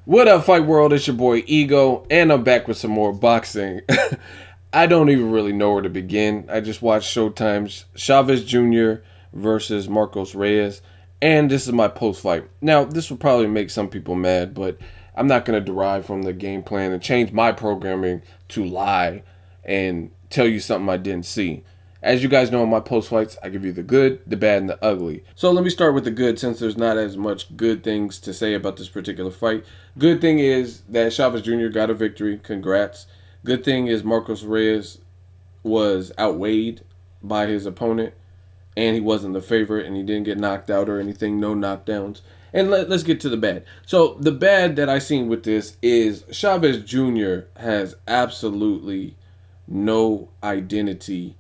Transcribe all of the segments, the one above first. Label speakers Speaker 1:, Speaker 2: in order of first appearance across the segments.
Speaker 1: What up, Fight World? It's your boy Ego, and I'm back with some more boxing. I don't even really know where to begin. I just watched Showtime's Chavez Jr. versus Marcos Reyes, and this is my post fight. Now, this will probably make some people mad, but I'm not going to derive from the game plan and change my programming to lie and tell you something I didn't see. As you guys know, in my post fights, I give you the good, the bad, and the ugly. So let me start with the good, since there's not as much good things to say about this particular fight. Good thing is that Chavez Jr. got a victory. Congrats. Good thing is Marcos Reyes was outweighed by his opponent, and he wasn't the favorite, and he didn't get knocked out or anything. No knockdowns. And let's get to the bad. So the bad that I seen with this is Chavez Jr. has absolutely no identity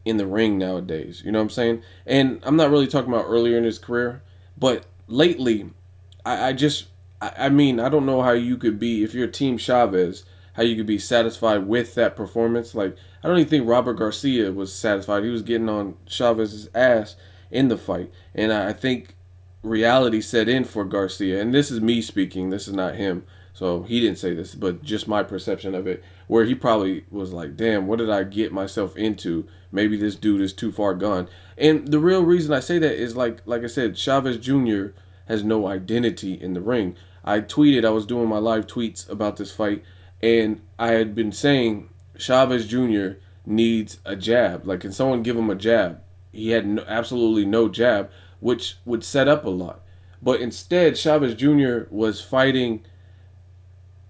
Speaker 1: in the ring nowadays. You know what I'm saying? And I'm not really talking about earlier in his career, but lately, I mean, I don't know how you could be, if you're Team Chavez, how you could be satisfied with that performance. Like, I don't even think Robert Garcia was satisfied. He was getting on Chavez's ass in the fight. And I think reality set in for Garcia. And this is me speaking. This is not him. So he didn't say this, but just my perception of it, where he probably was like, damn, what did I get myself into? Maybe this dude is too far gone. And the real reason I say that is, like I said, Chavez Jr. has no identity in the ring. I tweeted, I was doing my live tweets about this fight, and I had been saying Chavez Jr. needs a jab. Like, can someone give him a jab? He had absolutely no jab, which would set up a lot. But instead, Chavez Jr. was fighting.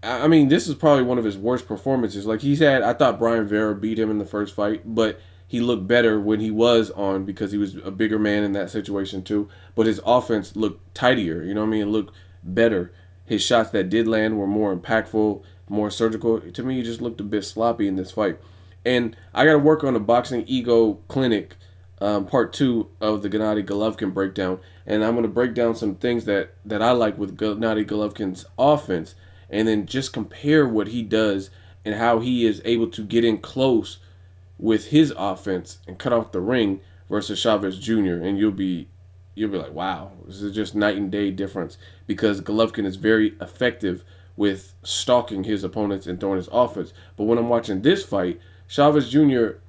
Speaker 1: I mean, this is probably one of his worst performances. Like, I thought Brian Vera beat him in the first fight, but he looked better when he was on because he was a bigger man in that situation too. But his offense looked tidier, you know what I mean? It looked better. His shots that did land were more impactful, more surgical. To me, he just looked a bit sloppy in this fight. And I got to work on a Boxing Ego Clinic, part 2 of the Gennady Golovkin breakdown. And I'm going to break down some things that I like with Gennady Golovkin's offense, and then just compare what he does and how he is able to get in close with his offense and cut off the ring versus Chavez Jr. And you'll be like, wow, this is just night and day difference, because Golovkin is very effective with stalking his opponents and throwing his offense. But when I'm watching this fight, Chavez Jr.,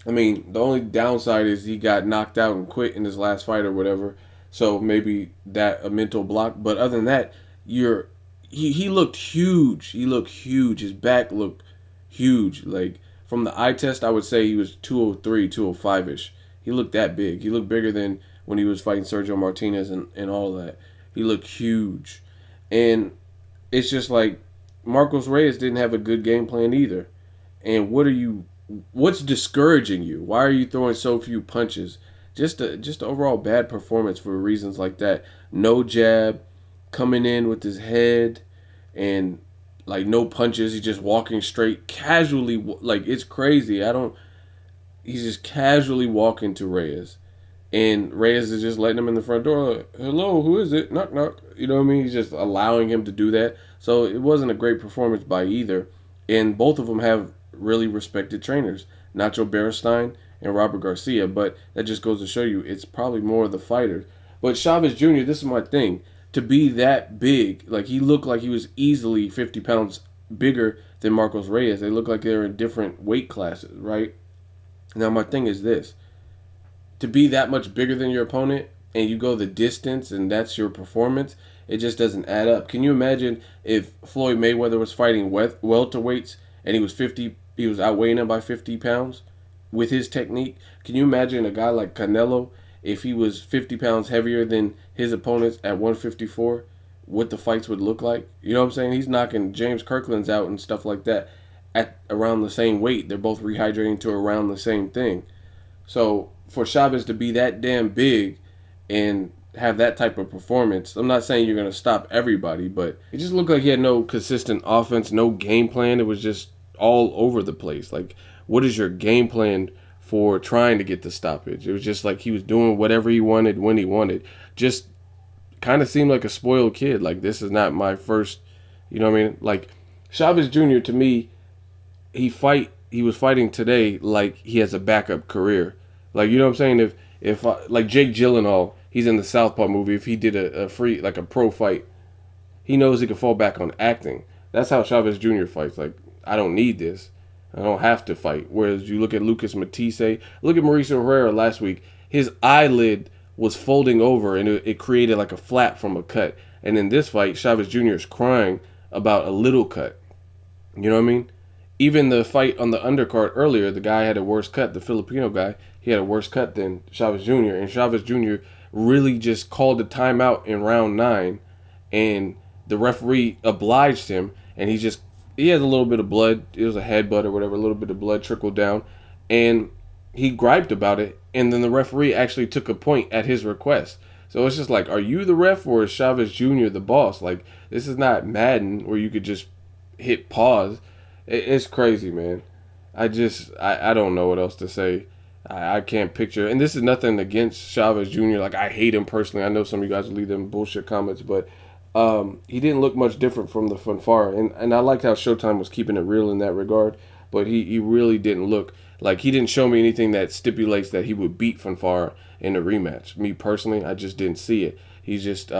Speaker 1: I mean, the only downside is he got knocked out and quit in his last fight or whatever. So maybe that a mental block. But other than that, he looked huge. He looked huge. His back looked huge. Like, from the eye test, I would say he was 203, 205-ish. He looked that big. He looked bigger than when he was fighting Sergio Martinez and all of that. He looked huge. And it's just like Marcos Reyes didn't have a good game plan either. And what's discouraging you? Why are you throwing so few punches? Just an overall bad performance for reasons like that. No jab, coming in with his head, and like no punches. He's just walking straight, casually. Like, it's crazy. He's just casually walking to Reyes, and Reyes is just letting him in the front door. Hello, who is it? Knock knock. You know what I mean? He's just allowing him to do that. So it wasn't a great performance by either. And both of them have really respected trainers, Nacho Beristain and Robert Garcia. But that just goes to show you, it's probably more of the fighters. But Chavez Jr., this is my thing. To be that big, like, he looked like he was easily 50 pounds bigger than Marcos Reyes. They look like they're in different weight classes, right? Now, my thing is this. To be that much bigger than your opponent and you go the distance and that's your performance, it just doesn't add up. Can you imagine if Floyd Mayweather was fighting welterweights and he was outweighing him by 50 pounds with his technique? Can you imagine a guy like Canelo, if he was 50 pounds heavier than his opponents at 154, what the fights would look like? You know what I'm saying? He's knocking James Kirkland's out and stuff like that at around the same weight. They're both rehydrating to around the same thing. So for Chavez to be that damn big and have that type of performance, I'm not saying you're going to stop everybody, but it just looked like he had no consistent offense, no game plan. It was just all over the place. Like, what is your game plan for trying to get the stoppage? It was just like he was doing whatever he wanted when he wanted. Just kind of seemed like a spoiled kid. Like, this is not my first, you know what I mean? Like, Chavez Jr., to me, he was fighting today like he has a backup career. Like, you know what I'm saying? If like Jake Gyllenhaal, he's in the Southpaw movie. If he did a free, like a pro fight, he knows he can fall back on acting. That's how Chavez Jr. fights. Like, I don't need this. I don't have to fight. Whereas you look at Lucas Matisse, look at Mauricio Herrera last week. His eyelid was folding over and it created like a flap from a cut. And in this fight, Chavez Jr. is crying about a little cut. You know what I mean? Even the fight on the undercard earlier, the guy had a worse cut. The Filipino guy, he had a worse cut than Chavez Jr. And Chavez Jr. really just called a timeout in round 9, and the referee obliged him, and he had a little bit of blood. It was a headbutt or whatever. A little bit of blood trickled down, and he griped about it. And then the referee actually took a point at his request. So it's just like, are you the ref or is Chavez Jr. the boss? Like, this is not Madden where you could just hit pause. It's crazy, man. I don't know what else to say. I can't picture, and this is nothing against Chavez Jr. Like, I hate him personally. I know some of you guys will leave them bullshit comments, but he didn't look much different from the Fanfara, and I liked how Showtime was keeping it real in that regard. But he really didn't look like, he didn't show me anything that stipulates that he would beat Fanfara in a rematch. Me personally, I just didn't see it. He just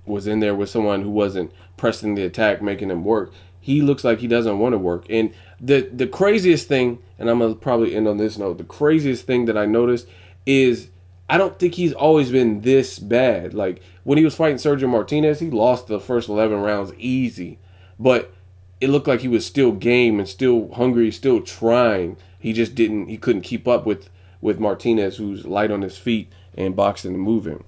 Speaker 1: was in there with someone who wasn't pressing the attack, making him work. He looks like he doesn't want to work. And the craziest thing, and I'm going to probably end on this note, the craziest thing that I noticed is I don't think he's always been this bad. Like, when he was fighting Sergio Martinez, he lost the first 11 rounds easy. But it looked like he was still game and still hungry, still trying. He just he couldn't keep up with Martinez, who's light on his feet and boxing and moving.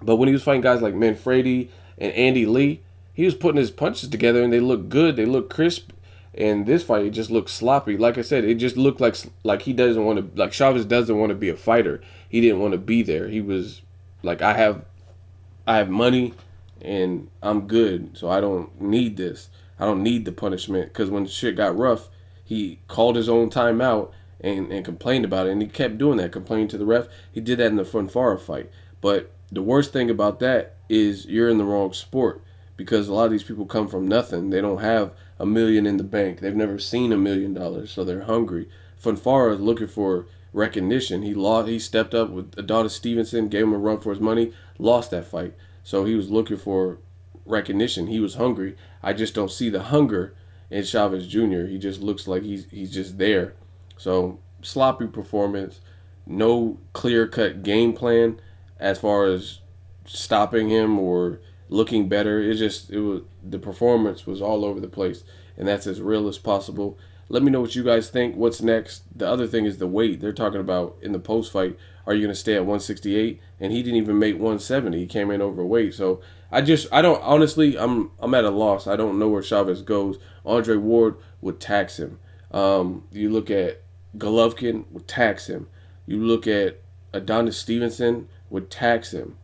Speaker 1: But when he was fighting guys like Manfredi and Andy Lee, he was putting his punches together and they looked good. They looked crisp. And this fight, it just looked sloppy. Like I said, it just looked like he doesn't want to, like Chavez doesn't want to be a fighter. He didn't want to be there. He was like, I have money and I'm good, so I don't need this. I don't need the punishment. Because when shit got rough, he called his own timeout and complained about it. And he kept doing that, complaining to the ref. He did that in the Fanfara fight. But the worst thing about that is you're in the wrong sport. Because a lot of these people come from nothing. They don't have $1 million in the bank. They've never seen $1 million, so they're hungry. Fanfara is looking for recognition. He stepped up with Adonis Stevenson, gave him a run for his money, lost that fight. So he was looking for recognition. He was hungry. I just don't see the hunger in Chavez Jr. He just looks like he's just there. So sloppy performance, no clear-cut game plan as far as stopping him or looking better. The performance was all over the place, and that's as real as possible. Let me know what you guys think. What's next? The other thing is the weight. They're talking about in the post fight, are you going to stay at 168? And he didn't even make 170. He came in overweight. So I don't honestly, I'm at a loss. I don't know where Chavez goes. Andre Ward would tax him. You look at Golovkin, would tax him. You look at Adonis Stevenson, would tax him.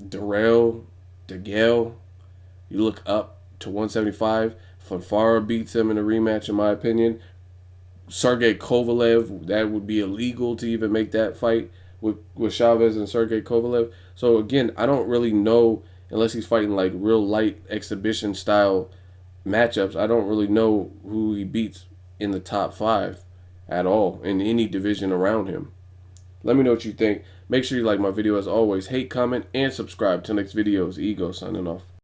Speaker 1: Darrell, DeGale, you look up to 175. Fanfara beats him in a rematch, in my opinion. Sergey Kovalev, that would be illegal to even make that fight with Chavez and Sergey Kovalev. So again, I don't really know, unless he's fighting like real light exhibition style matchups, I don't really know who he beats in the top 5 at all in any division around him. Let me know what you think. Make sure you like my video as always. Hate, comment, and subscribe. Till next videos. Ego signing off.